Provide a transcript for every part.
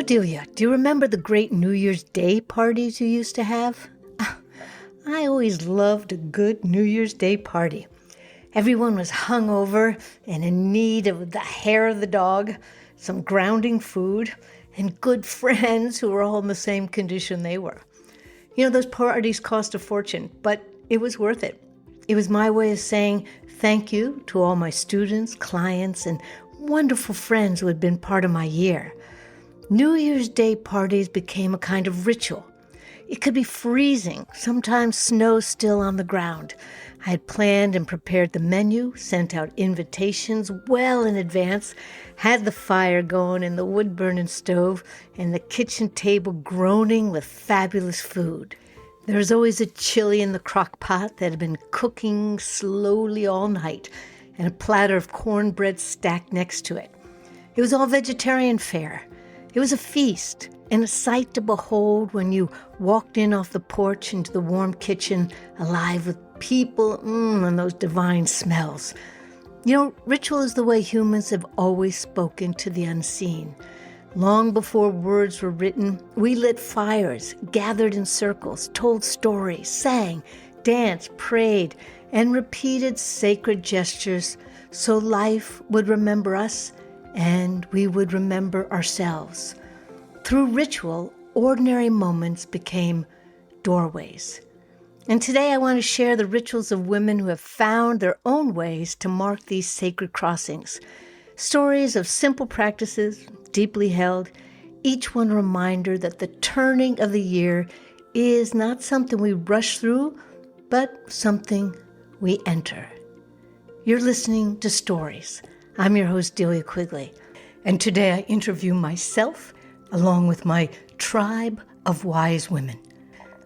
Delia, do you remember the great New Year's Day parties you used to have? I always loved a good New Year's Day party. Everyone was hungover and in need of the hair of the dog, some grounding food, and good friends who were all in the same condition they were. You know, those parties cost a fortune, but it was worth it. It was my way of saying thank you to all my students, clients, and wonderful friends who had been part of my year. New Year's Day parties became a kind of ritual. It could be freezing, sometimes snow still on the ground. I had planned and prepared the menu, sent out invitations well in advance, had the fire going in the wood-burning stove, and the kitchen table groaning with fabulous food. There was always a chili in the crock pot that had been cooking slowly all night, and a platter of cornbread stacked next to it. It was all vegetarian fare. It was a feast and a sight to behold when you walked in off the porch into the warm kitchen, alive with people and those divine smells. You know, ritual is the way humans have always spoken to the unseen. Long before words were written, we lit fires, gathered in circles, told stories, sang, danced, prayed, and repeated sacred gestures so life would remember us and we would remember ourselves. Through ritual, ordinary moments became doorways. And today I want to share the rituals of women who have found their own ways to mark these sacred crossings. Stories of simple practices, deeply held, each one a reminder that the turning of the year is not something we rush through, but something we enter. You're listening to Stories. I'm your host, Delia Quigley, and today I interview myself along with my tribe of wise women.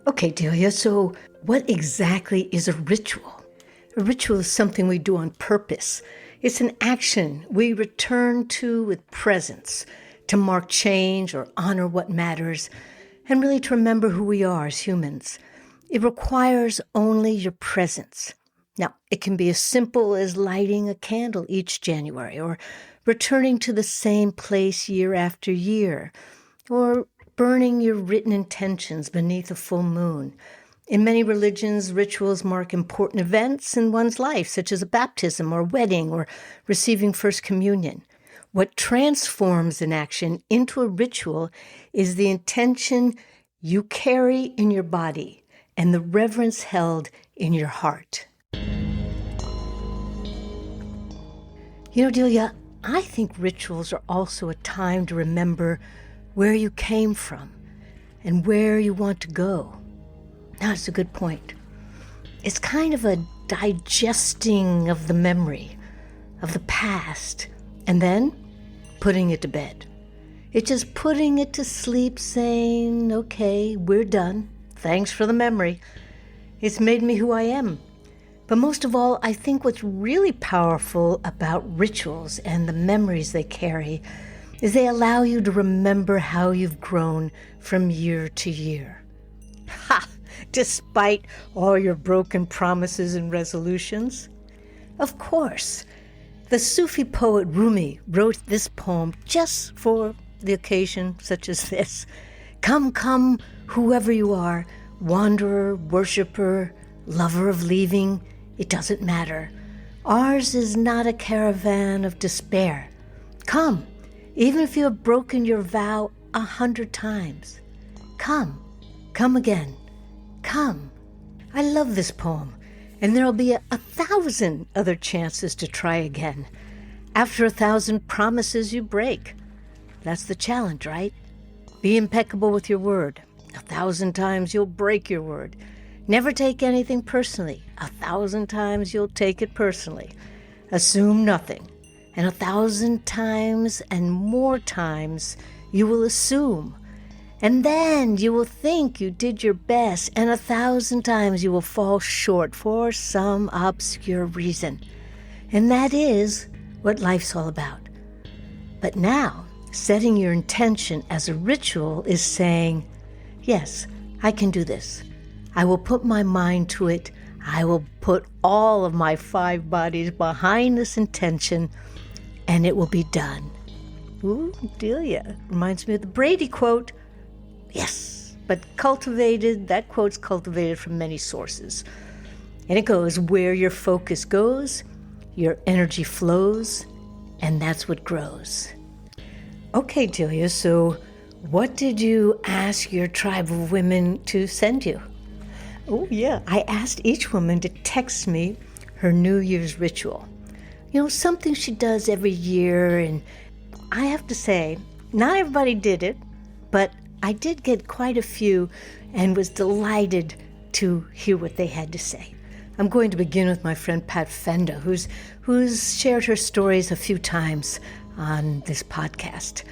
Okay, Delia, so what exactly is a ritual? A ritual is something we do on purpose. It's an action we return to with presence to mark change or honor what matters, and really to remember who we are as humans. It requires only your presence. Now, it can be as simple as lighting a candle each January, or returning to the same place year after year, or burning your written intentions beneath a full moon. In many religions, rituals mark important events in one's life, such as a baptism or wedding or receiving First Communion. What transforms an action into a ritual is the intention you carry in your body and the reverence held in your heart. You know, Delia, I think rituals are also a time to remember where you came from and where you want to go. Now, that's a good point. It's kind of a digesting of the memory of the past and then putting it to bed. It's just putting it to sleep, saying, okay, we're done. Thanks for the memory. It's made me who I am. But most of all, I think what's really powerful about rituals and the memories they carry is they allow you to remember how you've grown from year to year. Ha! Despite all your broken promises and resolutions. Of course, the Sufi poet Rumi wrote this poem just for the occasion such as this. Come, come, whoever you are, wanderer, worshiper, lover of leaving, it doesn't matter. Ours is not a caravan of despair. Come, even if you have broken your vow 100 times. Come, come again. Come. I love this poem, and there'll be 1,000 other chances to try again. After 1,000 promises you break. That's the challenge, right? Be impeccable with your word. 1,000 times you'll break your word. Never take anything personally. 1,000 times you'll take it personally. Assume nothing. And 1,000 times and more times you will assume. And then you will think you did your best, and 1,000 times you will fall short for some obscure reason. And that is what life's all about. But now, setting your intention as a ritual is saying, yes, I can do this. I will put my mind to it. I will put all of my 5 bodies behind this intention, and it will be done. Ooh, Delia. Reminds me of the Brady quote. Yes, but that quote's cultivated from many sources. And it goes, where your focus goes, your energy flows, and that's what grows. Okay, Delia, so what did you ask your tribe of women to send you? Oh, yeah. I asked each woman to text me her New Year's ritual. Something she does every year, and I have to say, not everybody did it, but I did get quite a few and was delighted to hear what they had to say. I'm going to begin with my friend Pat Fenda, who's shared her stories a few times on this podcast.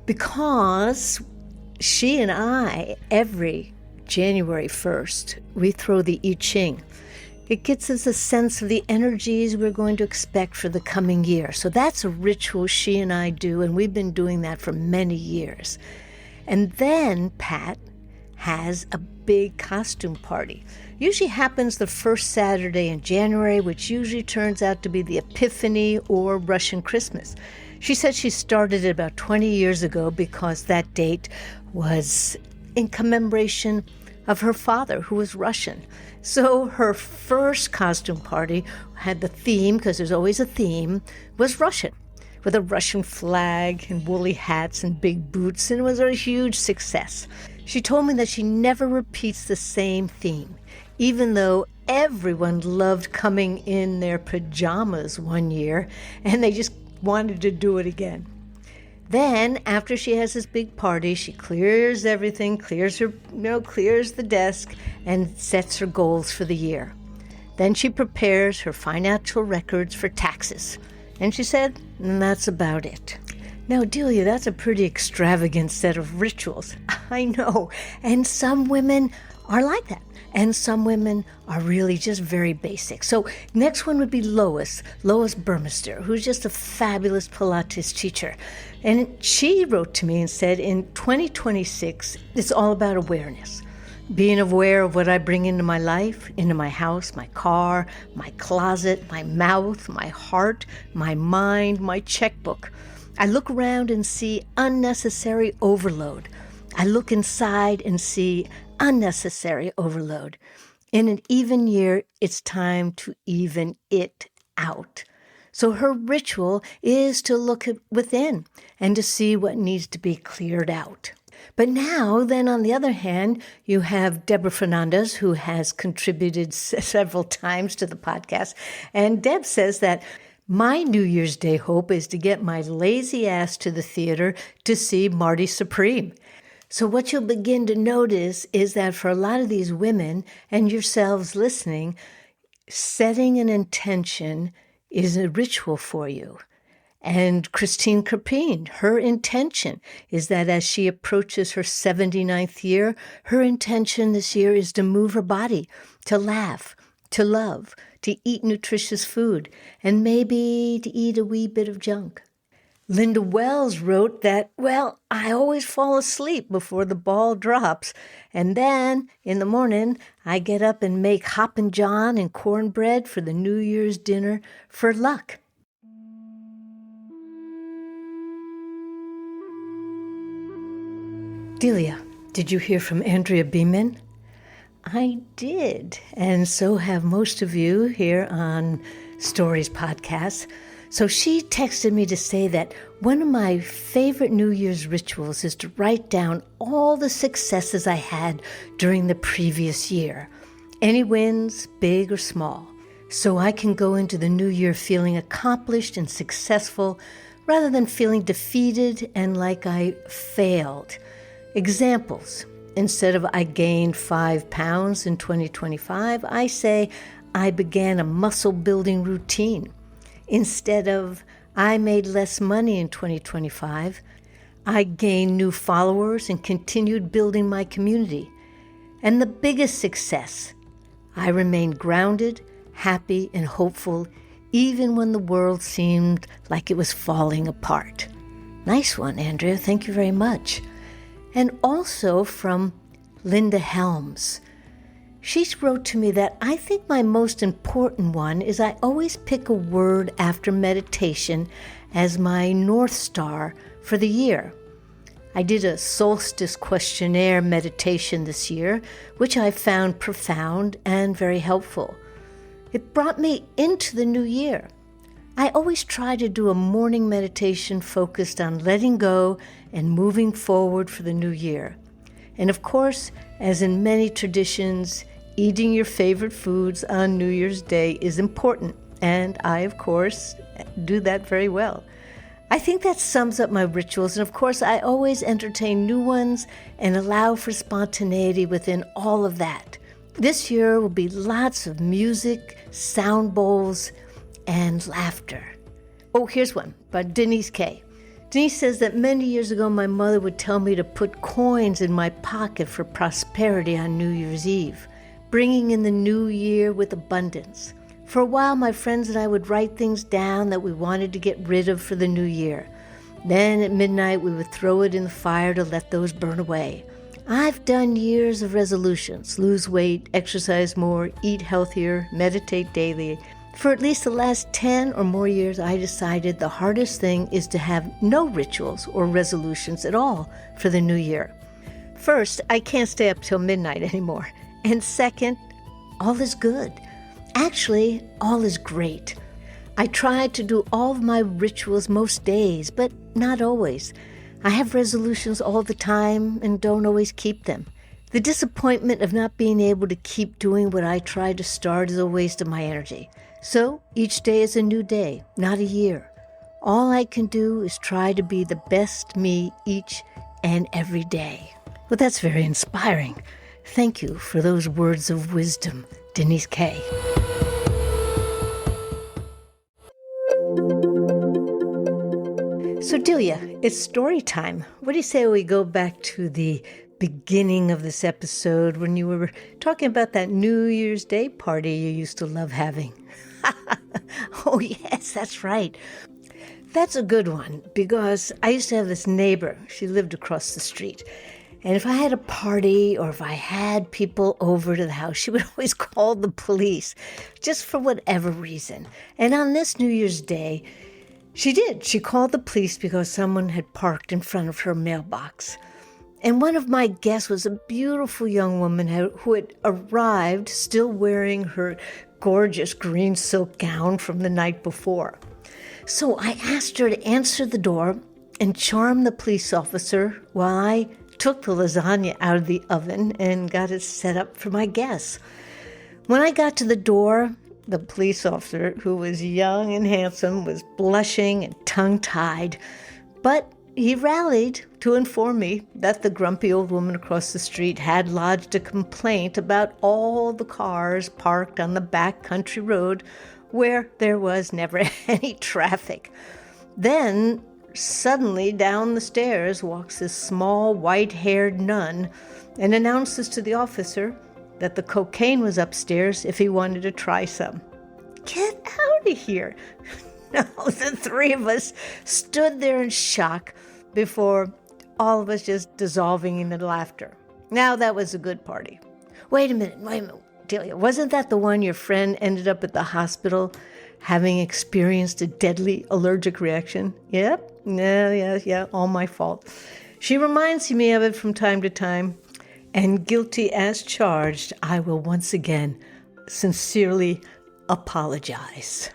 Because she and I, every January 1st, we throw the I Ching. It gets us a sense of the energies we're going to expect for the coming year. So that's a ritual she and I do, and we've been doing that for many years. And then Pat has a big costume party. Usually happens the first Saturday in January, which usually turns out to be the Epiphany or Russian Christmas. She said she started it about 20 years ago because that date was in commemoration of her father, who was Russian. So her first costume party had the theme, because there's always a theme, was Russian, with a Russian flag and woolly hats and big boots, and it was a huge success. She told me that she never repeats the same theme, even though everyone loved coming in their pajamas one year, and they just wanted to do it again. Then, after she has this big party, she clears everything, clears the desk, and sets her goals for the year. Then she prepares her financial records for taxes. And she said, that's about it. Now, Delia, that's a pretty extravagant set of rituals. I know. And some women are like that. And some women are really just very basic. So next one would be Lois Burmester, who's just a fabulous Pilates teacher. And she wrote to me and said, in 2026, it's all about awareness. Being aware of what I bring into my life, into my house, my car, my closet, my mouth, my heart, my mind, my checkbook. I look around and see unnecessary overload. I look inside and see unnecessary overload. In an even year, it's time to even it out. So her ritual is to look within and to see what needs to be cleared out. But now, then, on the other hand, you have Deborah Fernandez, who has contributed several times to the podcast. And Deb says that my New Year's Day hope is to get my lazy ass to the theater to see Marty Supreme. So what you'll begin to notice is that for a lot of these women, and yourselves listening, setting an intention is a ritual for you. And Christine Krapin, her intention is that as she approaches her 79th year, her intention this year is to move her body, to laugh, to love, to eat nutritious food, and maybe to eat a wee bit of junk. Linda Wells wrote that, I always fall asleep before the ball drops, and then in the morning I get up and make Hoppin' John and cornbread for the New Year's dinner for luck. Delia, did you hear from Andrea Beeman? I did, and so have most of you here on Stories Podcast. So she texted me to say that one of my favorite New Year's rituals is to write down all the successes I had during the previous year, any wins, big or small, so I can go into the new year feeling accomplished and successful rather than feeling defeated and like I failed. Examples: instead of I gained 5 pounds in 2025, I say I began a muscle building routine. Instead of I made less money in 2025, I gained new followers and continued building my community. And the biggest success, I remained grounded, happy, and hopeful even when the world seemed like it was falling apart. Nice one, Andrea. Thank you very much. And also from Linda Helms. She wrote to me that I think my most important one is I always pick a word after meditation as my North Star for the year. I did a solstice questionnaire meditation this year, which I found profound and very helpful. It brought me into the new year. I always try to do a morning meditation focused on letting go and moving forward for the new year. And of course, as in many traditions, eating your favorite foods on New Year's Day is important, and I, of course, do that very well. I think that sums up my rituals, and of course, I always entertain new ones and allow for spontaneity within all of that. This year will be lots of music, sound bowls, and laughter. Oh, here's one by Denise K. Denise says that many years ago, my mother would tell me to put coins in my pocket for prosperity on New Year's Eve, bringing in the new year with abundance. For a while, my friends and I would write things down that we wanted to get rid of for the new year. Then at midnight, we would throw it in the fire to let those burn away. I've done years of resolutions: lose weight, exercise more, eat healthier, meditate daily. For at least the last 10 or more years, I decided the hardest thing is to have no rituals or resolutions at all for the new year. First, I can't stay up till midnight anymore. And second, all is good. Actually, all is great. I try to do all of my rituals most days, but not always. I have resolutions all the time and don't always keep them. The disappointment of not being able to keep doing what I try to start is a waste of my energy. So each day is a new day, not a year. All I can do is try to be the best me each and every day. Well, that's very inspiring. Thank you for those words of wisdom, Denise K. So Delia, it's story time. What do you say we go back to the beginning of this episode when you were talking about that New Year's Day party you used to love having? Oh, yes, that's right. That's a good one because I used to have this neighbor. She lived across the street. And if I had a party or if I had people over to the house, she would always call the police just for whatever reason. And on this New Year's Day, she did. She called the police because someone had parked in front of her mailbox. And one of my guests was a beautiful young woman who had arrived still wearing her gorgeous green silk gown from the night before. So I asked her to answer the door and charm the police officer while I took the lasagna out of the oven and got it set up for my guests. When I got to the door, the police officer, who was young and handsome, was blushing and tongue-tied, but he rallied to inform me that the grumpy old woman across the street had lodged a complaint about all the cars parked on the back country road where there was never any traffic. Then, suddenly down the stairs walks this small white-haired nun and announces to the officer that the cocaine was upstairs if he wanted to try some. Get out of here. No, the three of us stood there in shock before all of us just dissolving into laughter. Now that was a good party. Wait a minute, Delia. Wasn't that the one your friend ended up at the hospital having experienced a deadly allergic reaction? Yep. Yeah, all my fault. She reminds me of it from time to time, and guilty as charged, I will once again sincerely apologize.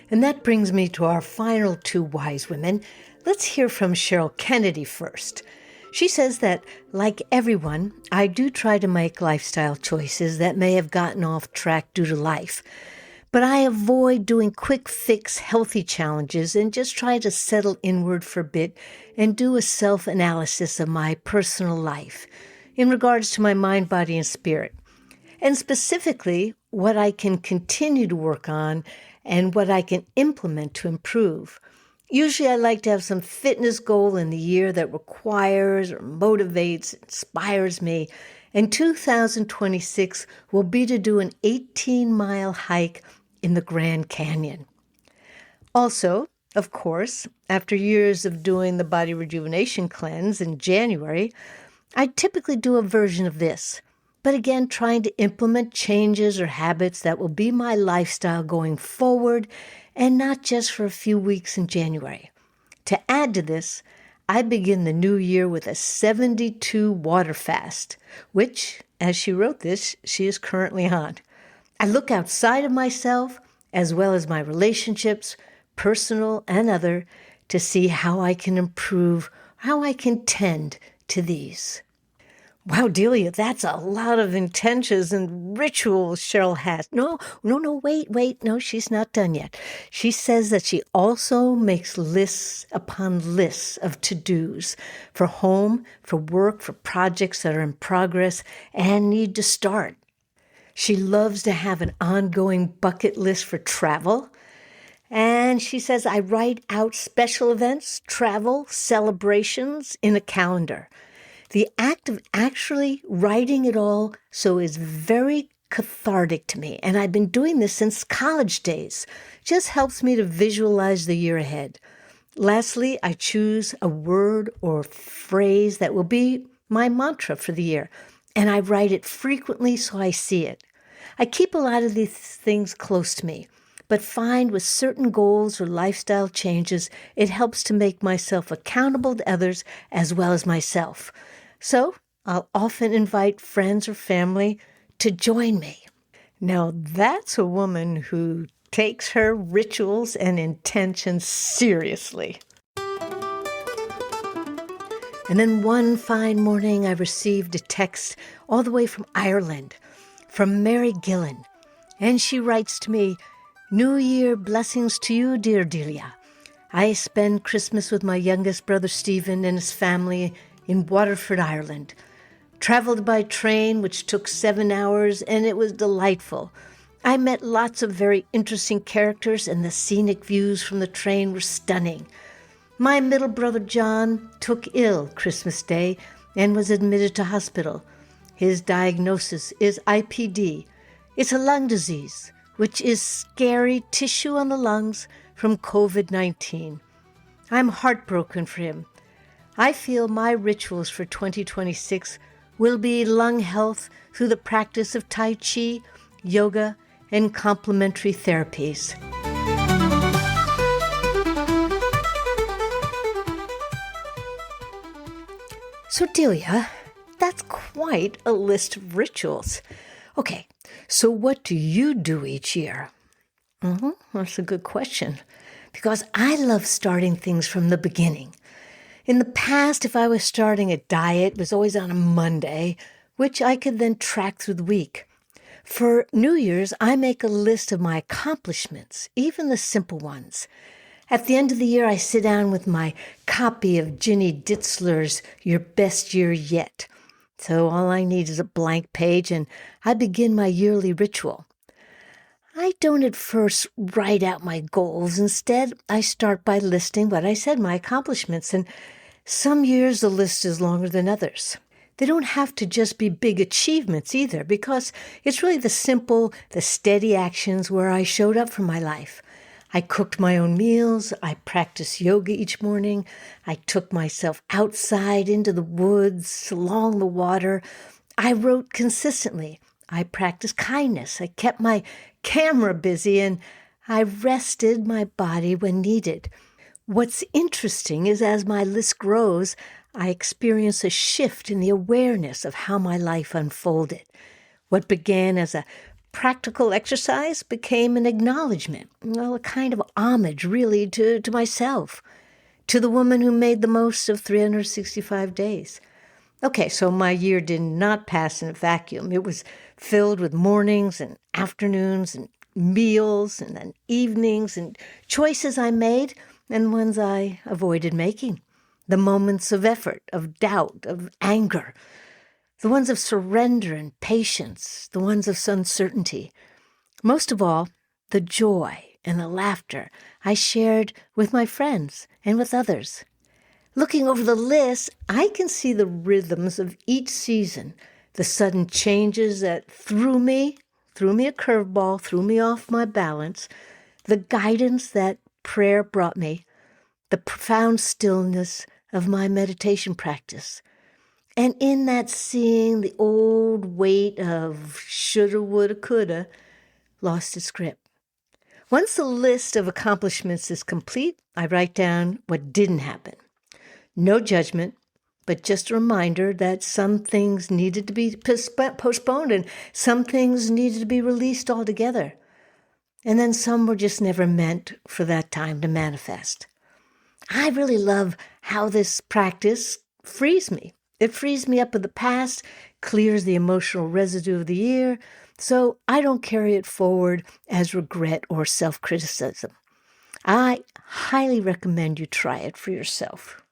And that brings me to our final two wise women. Let's hear from Cheryl Kennedy first. She says that, like everyone, I do try to make lifestyle choices that may have gotten off track due to life. But I avoid doing quick fix healthy challenges and just try to settle inward for a bit and do a self-analysis of my personal life in regards to my mind, body, and spirit. And specifically, what I can continue to work on and what I can implement to improve. Usually I like to have some fitness goal in the year that requires or motivates, inspires me. And 2026 will be to do an 18-mile hike in the Grand Canyon. Also, of course, after years of doing the body rejuvenation cleanse in January, I typically do a version of this. but again, trying to implement changes or habits that will be my lifestyle going forward and not just for a few weeks in January. To add to this, I begin the new year with a 72 water fast, which, as she wrote this, she is currently on. I look outside of myself, as well as my relationships, personal and other, to see how I can improve, how I can tend to these. Wow, Delia, that's a lot of intentions and rituals Cheryl has. No, wait. No, she's not done yet. She says that she also makes lists upon lists of to-dos for home, for work, for projects that are in progress and need to start. She loves to have an ongoing bucket list for travel. And she says, I write out special events, travel, celebrations in a calendar. The act of actually writing it all so is very cathartic to me. And I've been doing this since college days. Just helps me to visualize the year ahead. Lastly, I choose a word or phrase that will be my mantra for the year. And I write it frequently so I see it. I keep a lot of these things close to me, but find with certain goals or lifestyle changes, it helps to make myself accountable to others as well as myself. So I'll often invite friends or family to join me. Now that's a woman who takes her rituals and intentions seriously. And then one fine morning I received a text all the way from Ireland, from Mary Gillen. And she writes to me, New Year blessings to you, dear Delia. I spend Christmas with my youngest brother Stephen and his family in Waterford, Ireland. Traveled by train, which took 7 hours, and it was delightful. I met lots of very interesting characters, and the scenic views from the train were stunning. My middle brother John took ill Christmas Day and was admitted to hospital. His diagnosis is IPD. It's a lung disease, which is scary tissue on the lungs from COVID-19. I'm heartbroken for him. I feel my rituals for 2026 will be lung health through the practice of Tai Chi, yoga, and complementary therapies. So Delia, that's quite a list of rituals. Okay, so what do you do each year? That's a good question, because I love starting things from the beginning. In the past, if I was starting a diet, it was always on a Monday, which I could then track through the week. For New Year's, I make a list of my accomplishments, even the simple ones. At the end of the year, I sit down with my copy of Ginny Ditzler's Your Best Year Yet. So all I need is a blank page, and I begin my yearly ritual. I don't at first write out my goals. Instead, I start by listing what I said, my accomplishments, and some years the list is longer than others. They don't have to just be big achievements either, because it's really the simple, the steady actions where I showed up for my life. I cooked my own meals. I practiced yoga each morning. I took myself outside into the woods, along the water. I wrote consistently. I practiced kindness. I kept my camera busy, and I rested my body when needed. What's interesting is as my list grows, I experience a shift in the awareness of how my life unfolded. What began as a practical exercise became an acknowledgement, a kind of homage really to myself, to the woman who made the most of 365 days. Okay, so my year did not pass in a vacuum. It was filled with mornings and afternoons and meals and then evenings and choices I made and ones I avoided making. The moments of effort, of doubt, of anger. The ones of surrender and patience. The ones of uncertainty. Most of all, the joy and the laughter I shared with my friends and with others. Looking over the list, I can see the rhythms of each season, the sudden changes that threw me a curveball, threw me off my balance, the guidance that prayer brought me, the profound stillness of my meditation practice. And in that seeing, the old weight of shoulda, woulda, coulda lost its grip. Once the list of accomplishments is complete, I write down what didn't happen. No judgment, but just a reminder that some things needed to be postponed and some things needed to be released altogether. And then some were just never meant for that time to manifest. I really love how this practice frees me. It frees me up of the past, clears the emotional residue of the year, so I don't carry it forward as regret or self-criticism. I highly recommend you try it for yourself.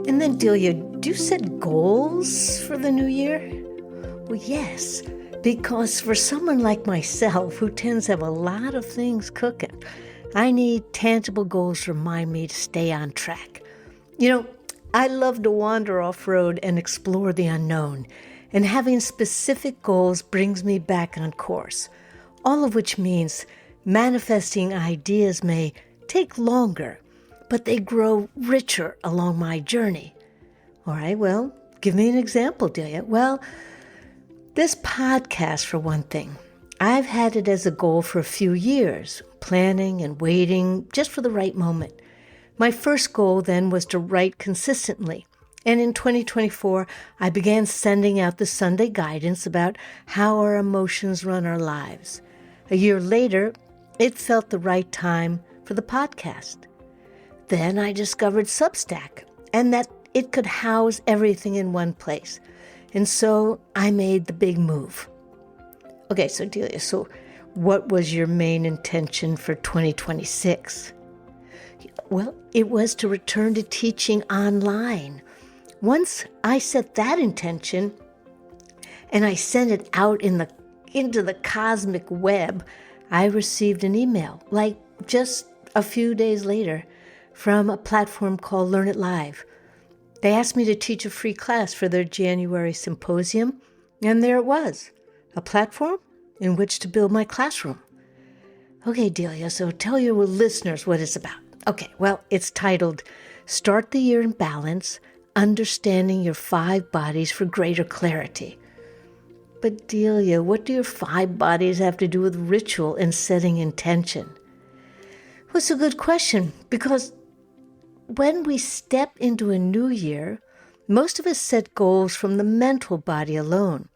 And then, Delia, do you set goals for the new year? Well, yes, because for someone like myself who tends to have a lot of things cooking, I need tangible goals to remind me to stay on track. I love to wander off-road and explore the unknown, and having specific goals brings me back on course, all of which means manifesting ideas may take longer, but they grow richer along my journey. All right, well, give me an example, Delia. Well, this podcast, for one thing, I've had it as a goal for a few years, planning and waiting just for the right moment. My first goal then was to write consistently. And in 2024, I began sending out the Sunday guidance about how our emotions run our lives. A year later, it felt the right time for the podcast. Then I discovered Substack and that it could house everything in one place. And so I made the big move. Okay, so Delia, what was your main intention for 2026? Well, it was to return to teaching online. Once I set that intention and I sent it out into the cosmic web, I received an email, like just a few days later, from a platform called Learn It Live. They asked me to teach a free class for their January symposium, and there it was, a platform in which to build my classroom. Okay, Delia, so tell your listeners what it's about. Okay, well, it's titled, Start the Year in Balance, Understanding Your 5 Bodies for Greater Clarity. But Delia, what do your 5 bodies have to do with ritual and setting intention? Well, it's a good question, because when we step into a new year, most of us set goals from the mental body alone.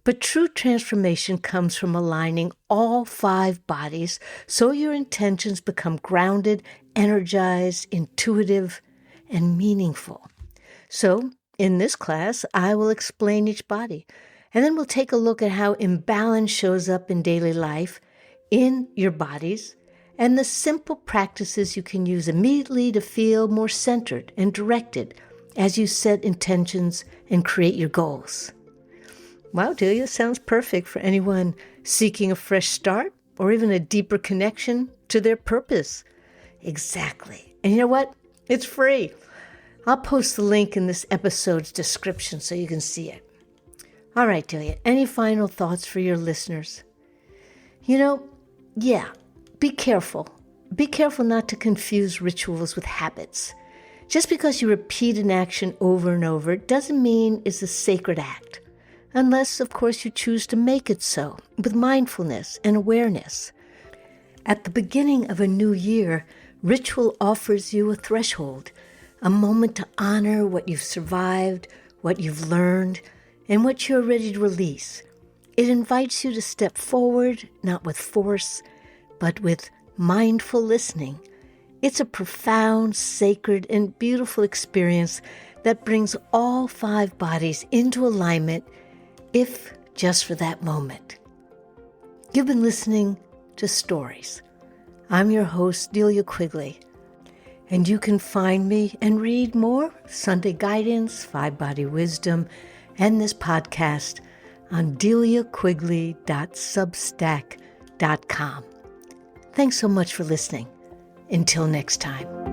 But true transformation comes from aligning all 5 bodies so your intentions become grounded, energized, intuitive, and meaningful. So, in this class, I will explain each body, and then we'll take a look at how imbalance shows up in daily life, in your bodies, and the simple practices you can use immediately to feel more centered and directed as you set intentions and create your goals. Wow, Delia, sounds perfect for anyone seeking a fresh start or even a deeper connection to their purpose. Exactly. And you know what? It's free. I'll post the link in this episode's description so you can see it. All right, Delia, any final thoughts for your listeners? Be careful. Be careful not to confuse rituals with habits. Just because you repeat an action over and over doesn't mean it's a sacred act. Unless, of course, you choose to make it so, with mindfulness and awareness. At the beginning of a new year, ritual offers you a threshold, a moment to honor what you've survived, what you've learned, and what you're ready to release. It invites you to step forward, not with force, but with mindful listening. It's a profound, sacred, and beautiful experience that brings all 5 bodies into alignment, if just for that moment. You've been listening to Stories. I'm your host, Delia Quigley, and you can find me and read more Sunday guidance, 5-body wisdom, and this podcast on deliaquigley.substack.com. Thanks so much for listening. Until next time.